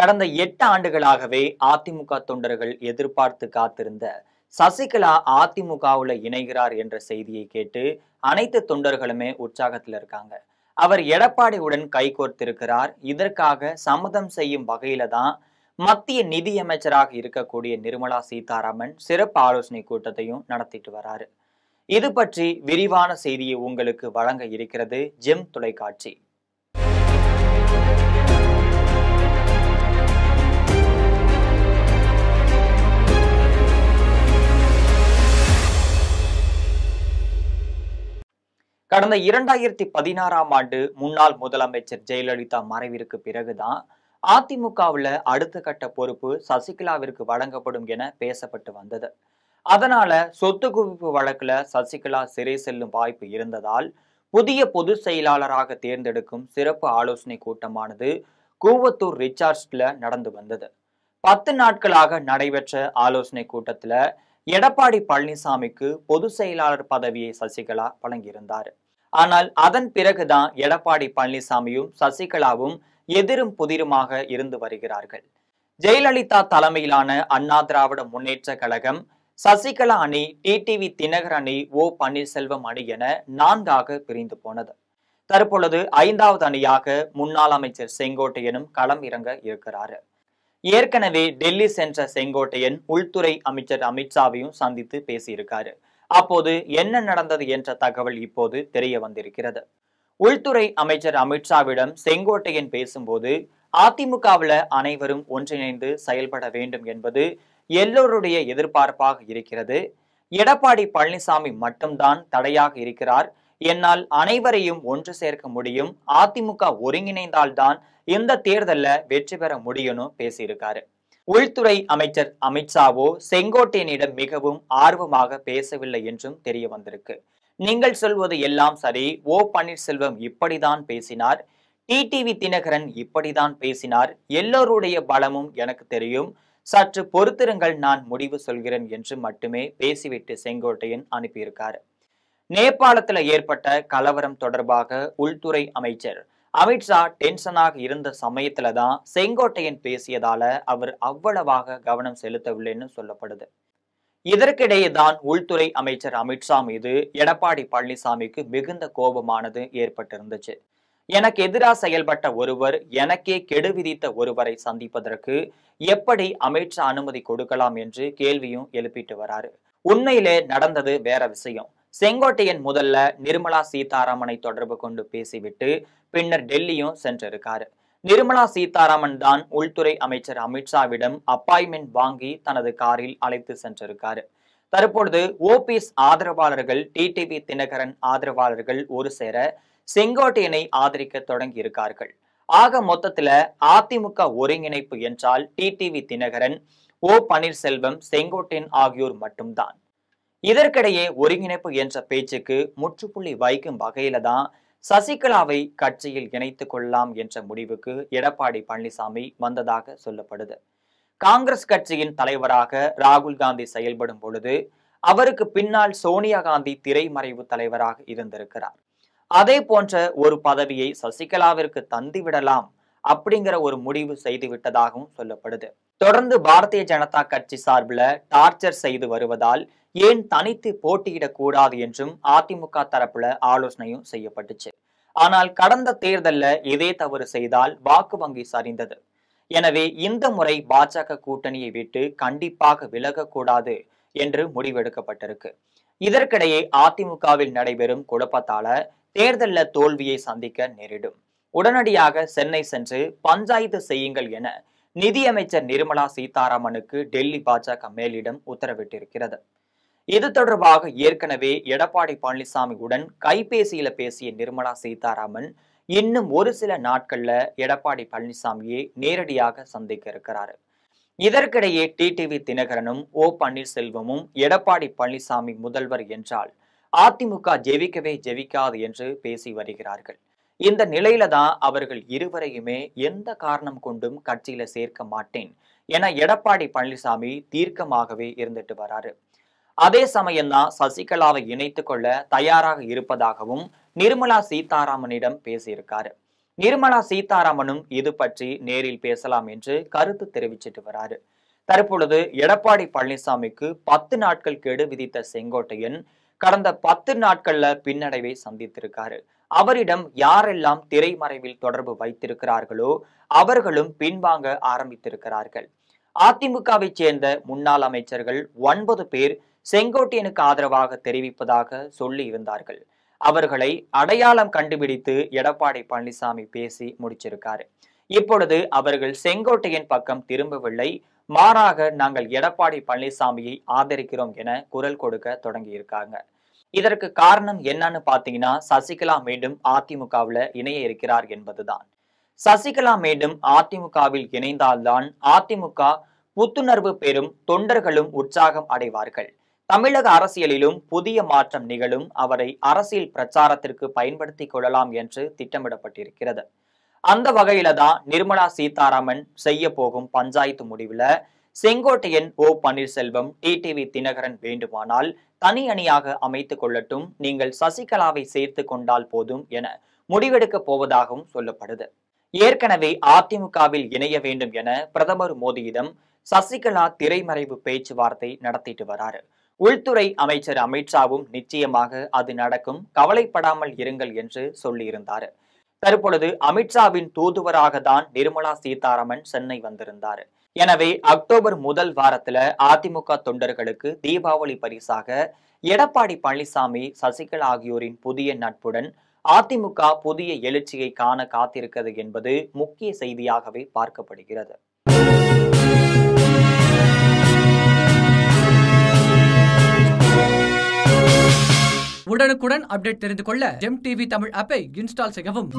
கடந்த 8 ஆண்டுகளாகவே அதிமுக தொண்டர்கள் எதிர்பார்த்து காத்திருந்த சசிகலா அதிமுகவுல இணைகிறார் என்ற செய்தியை கேட்டு அனைத்து தொண்டர்களுமே உற்சாகத்தில் இருக்காங்க. அவர் எடப்பாடியுடன் கைகோர்த்திருக்கிறார். இதற்காக சம்மதம் செய்யும் வகையில தான் மத்திய நிதியமைச்சராக இருக்கக்கூடிய நிர்மலா சீதாராமன் சிறப்பு ஆலோசனை கூட்டத்தையும் நடத்திட்டு வராரு. இது பற்றி விரிவான செய்தியை உங்களுக்கு வழங்க இருக்கிறது ஜெம் தொலைக்காட்சி. கடந்த 2016ஆம் ஆண்டு முன்னாள் முதலமைச்சர் ஜெயலலிதா மறைவிற்கு பிறகுதான் அதிமுகவுல அடுத்த கட்ட பொறுப்பு சசிகலாவிற்கு வழங்கப்படும் என பேசப்பட்டு வந்தது. அதனால சொத்து குவிப்பு வழக்குல சசிகலா சிறை செல்லும் வாய்ப்பு இருந்ததால் புதிய பொதுச் செயலாளராக தேர்ந்தெடுக்கும் சிறப்பு ஆலோசனை கூட்டமானது கூவத்தூர் ரிச்சார்ட்ஸ்ல நடந்து வந்தது. 10 நாட்களாக நடைபெற்ற ஆலோசனை கூட்டத்துல எடப்பாடி பழனிசாமிக்கு பொதுச் செயலாளர் பதவியை சசிகலா வழங்கியிருந்தார். ஆனால் அதன் பிறகுதான் எடப்பாடி பழனிசாமியும் சசிகலாவும் எதிரும் புதிருமாக இருந்து வருகிறார்கள். ஜெயலலிதா தலைமையிலான அண்ணா திராவிட முன்னேற்ற கழகம், சசிகலா அணி, டிடிவி தினகர் அணி, ஓ பன்னீர்செல்வம் அணி என 4ஆக பிரிந்து போனது. தற்பொழுது 5வது அணியாக முன்னாள் அமைச்சர் செங்கோட்டையனும் களம் இறங்க இருக்கிறார். ஏற்கனவே டெல்லி சென்ற செங்கோட்டையன் உள்துறை அமைச்சர் அமித்ஷாவையும் சந்தித்து பேசியிருக்காரு. அப்போது என்ன நடந்தது என்ற தகவல் இப்போது தெரிய வந்திருக்கிறது. உள்துறை அமைச்சர் அமித்ஷாவிடம் செங்கோட்டையன் பேசும்போது அதிமுகவில் அனைவரும் ஒன்றிணைந்து செயல்பட வேண்டும் என்பது எல்லோருடைய எதிர்பார்ப்பாக இருக்கிறது. எடப்பாடி பழனிசாமி மட்டும்தான் தடையாக இருக்கிறார். என்னால் அனைவரையும் ஒன்று சேர்க்க முடியும். அதிமுக ஒருங்கிணைந்தால்தான் இந்த தேர்தல்ல வெற்றி பெற முடியும்னு பேசியிருக்காரு. உள்துறை அமைச்சர் அமித்ஷாவோ செங்கோட்டையனிடம் மிகவும் ஆர்வமாக பேசவில்லை என்றும் தெரிய வந்திருக்கு. நீங்கள் சொல்வது எல்லாம் சரி, ஓ பன்னீர்செல்வம் இப்படிதான் பேசினார், டிடிவி தினகரன் இப்படிதான் பேசினார், எல்லோருடைய பலமும் எனக்கு தெரியும், சற்று பொறுத்திருங்கள், நான் முடிவு சொல்கிறேன் என்று மட்டுமே பேசிவிட்டு செங்கோட்டையன் அனுப்பியிருக்காரு. நேபாளத்தில் ஏற்பட்ட கலவரம் தொடர்பாக உள்துறை அமைச்சர் அமித்ஷா டென்ஷனாக இருந்த சமயத்துல தான் செங்கோட்டையன் பேசியதால அவர் அவ்வளவாக கவனம் செலுத்தவில்லைன்னு சொல்லப்படுது. இதற்கிடையே தான் உள்துறை அமைச்சர் அமித்ஷா மீது எடப்பாடி பழனிசாமிக்கு மிகுந்த கோபமானது ஏற்பட்டிருந்துச்சு. எனக்கு எதிராக செயல்பட்ட ஒருவர் எனக்கே கெடு விதித்த ஒருவரை சந்திப்பதற்கு எப்படி அமித்ஷா அனுமதி கொடுக்கலாம் என்று கேள்வியும் எழுப்பிட்டு வராரு. உண்மையிலே நடந்தது வேற விஷயம். செங்கோட்டையன் முதல்ல நிர்மலா சீதாராமனை தொடர்பு கொண்டு பேசிவிட்டு பின்னர் டெல்லியும் சென்றிருக்காரு. நிர்மலா சீதாராமன் தான் உள்துறை அமைச்சர் அமித்ஷாவிடம் அப்பாயின்மெண்ட் வாங்கி தனது காரில் அழைத்து சென்றிருக்காரு. தற்பொழுது ஓபிஎஸ் ஆதரவாளர்கள், டிடிவி தினகரன் ஆதரவாளர்கள் ஒரு சேர செங்கோட்டையனை ஆதரிக்க தொடங்கி இருக்கார்கள். ஆக மொத்தத்துல அதிமுக ஒருங்கிணைப்பு என்றால் டிடிவி தினகரன், ஓ பன்னீர்செல்வம், செங்கோட்டையன் ஆகியோர் மட்டும்தான். இதற்கிடையே ஒருங்கிணைப்பு என்ற பேச்சுக்கு முற்றுப்புள்ளி வைக்கும் வகையில தான் சசிகலாவை கட்சியில் இணைத்துக் கொள்ளலாம் என்ற முடிவுக்கு எடப்பாடி பழனிசாமி வந்ததாக சொல்லப்படுது. காங்கிரஸ் கட்சியின் தலைவராக ராகுல் காந்தி செயல்படும் பொழுது அவருக்கு பின்னால் சோனியா காந்தி திரைமறைவு தலைவராக இருந்திருக்கிறார். அதே போன்ற ஒரு பதவியை சசிகலாவிற்கு தந்துவிடலாம் அப்படிங்கிற ஒரு முடிவு செய்து விட்டதாகவும் சொல்லப்படுது. தொடர்ந்து பாரதிய ஜனதா கட்சி சார்பில் டார்ச்சர் செய்து வருவதால் ஏன் தனித்து போட்டியிடக்கூடாது என்றும் அதிமுக தரப்புல ஆலோசனையும் செய்யப்பட்டுச்சு. ஆனால் கடந்த தேர்தல்ல இதே தவறு செய்தால் வாக்கு வங்கி சரிந்தது. எனவே இந்த முறை பாஜக கூட்டணியை விட்டு கண்டிப்பாக விலகக்கூடாது என்று முடிவெடுக்கப்பட்டிருக்கு. இதற்கிடையே அதிமுகவில் நடைபெறும் குழப்பத்தால தேர்தல்ல தோல்வியை சந்திக்க நேரிடும். உடனடியாக சென்னை சென்று பஞ்சாயத்து செய்யுங்கள் என நிதியமைச்சர் நிர்மலா சீதாராமனுக்கு டெல்லி பாஜக மேலிடம் உத்தரவிட்டிருக்கிறது. இது தொடர்பாக ஏற்கனவே எடப்பாடி பழனிசாமியுடன் கைபேசியில பேசிய நிர்மலா சீதாராமன் இன்னும் ஒரு சில நாட்கள்ல எடப்பாடி பழனிசாமியை நேரடியாக சந்திக்க இருக்கிறாரு. இதற்கிடையே டிடிவி தினகரனும் ஓ பன்னீர்செல்வமும் எடப்பாடி பழனிசாமி முதல்வர் என்றால் அதிமுக ஜெயிக்கவே ஜெயிக்காது என்று பேசி வருகிறார்கள். இந்த நிலையில தான் அவர்கள் இருவரையுமே எந்த காரணம் கொண்டும் கட்சியில சேர்க்க மாட்டேன் என எடப்பாடி பழனிசாமி தீர்க்கமாகவே இருந்துட்டு வராரு. அதே சமயம்தான் சசிகலாவை இணைத்துக் கொள்ள தயாராக இருப்பதாகவும் நிர்மலா சீதாராமனிடம் பேசியிருக்காரு. நிர்மலா சீதாராமனும் இது பற்றி நேரில் பேசலாம் என்று கருத்து தெரிவிச்சிட்டு வராரு. தற்பொழுது எடப்பாடி பழனிசாமிக்கு 10 நாட்கள் கெடு விதித்த செங்கோட்டையன் கடந்த 10 நாட்கள்ல பின்னடைவை சந்தித்திருக்காரு. அவரிடம் யாரெல்லாம் திரைமறைவில் தொடர்பு வைத்திருக்கிறார்களோ அவர்களும் பின்வாங்க ஆரம்பித்திருக்கிறார்கள். அதிமுகவை சேர்ந்த முன்னாள் அமைச்சர்கள் 9 பேர் செங்கோட்டையனுக்கு ஆதரவாக தெரிவிப்பதாக சொல்லி இருந்தார்கள். அவர்களை அடையாளம் கண்டுபிடித்து எடப்பாடி பழனிசாமி பேசி முடிச்சிருக்காரு. இப்பொழுது அவர்கள் செங்கோட்டையன் பக்கம் திரும்பவில்லை, மாறாக நாங்கள் எடப்பாடி பழனிசாமியை ஆதரிக்கிறோம் என குரல் கொடுக்க தொடங்கி இருக்காங்க. இதற்கு காரணம் என்னன்னு பாத்தீங்கன்னா, சசிகலா மீண்டும் அதிமுகவில் இணைய இருக்கிறார் என்பதுதான். சசிகலா மீண்டும் அதிமுகவில் இணைந்தால்தான் அதிமுக புத்துணர்வு பெறும், தொண்டர்களும் உற்சாகம் அடைவார்கள். தமிழக அரசியலிலும் புதிய மாற்றம் நிகழும், அவரை அரசியல் பிரச்சாரத்திற்கு பயன்படுத்திக் கொள்ளலாம் என்று திட்டமிடப்பட்டிருக்கிறது. அந்த வகையில தான் நிர்மலா சீதாராமன் செய்ய போகும் பஞ்சாயத்து முடிவுல செங்கோட்டையன், ஓ பன்னீர்செல்வம், டிடிவி தினகரன் வேண்டுமானால் தனி அணியாக அமைத்துக் கொள்ளட்டும், நீங்கள் சசிகலாவை சேர்த்து கொண்டால் போதும் என முடிவெடுக்க போவதாகவும் சொல்லப்படுது. ஏற்கனவே அதிமுகவில் இணைய வேண்டும் என பிரதமர் மோடியிடம் சசிகலா திரைமறைவு பேச்சுவார்த்தை நடத்திட்டு வராரு. உள்துறை அமைச்சர் அமித்ஷாவும் நிச்சயமாக அது நடக்கும், கவலைப்படாமல் இருங்கள் என்று சொல்லியிருந்தாரு. தற்பொழுது அமித்ஷாவின் தூதுவராக தான் நிர்மலா சீதாராமன் சென்னை வந்திருந்தார். எனவே அக்டோபர் முதல் வாரத்துல அதிமுக தொண்டர்களுக்கு தீபாவளி பரிசாக எடப்பாடி பழனிசாமி, சசிகலா ஆகியோரின் புதிய நட்புடன் அதிமுக புதிய எழுச்சியை காண காத்திருக்கிறது என்பது முக்கிய செய்தியாகவே பார்க்கப்படுகிறது. உடனுக்குடன் அப்டேட் தெரிந்து கொள்ள ஜெம் டிவி தமிழ் ஆப்பை இன்ஸ்டால் செய்யவும்.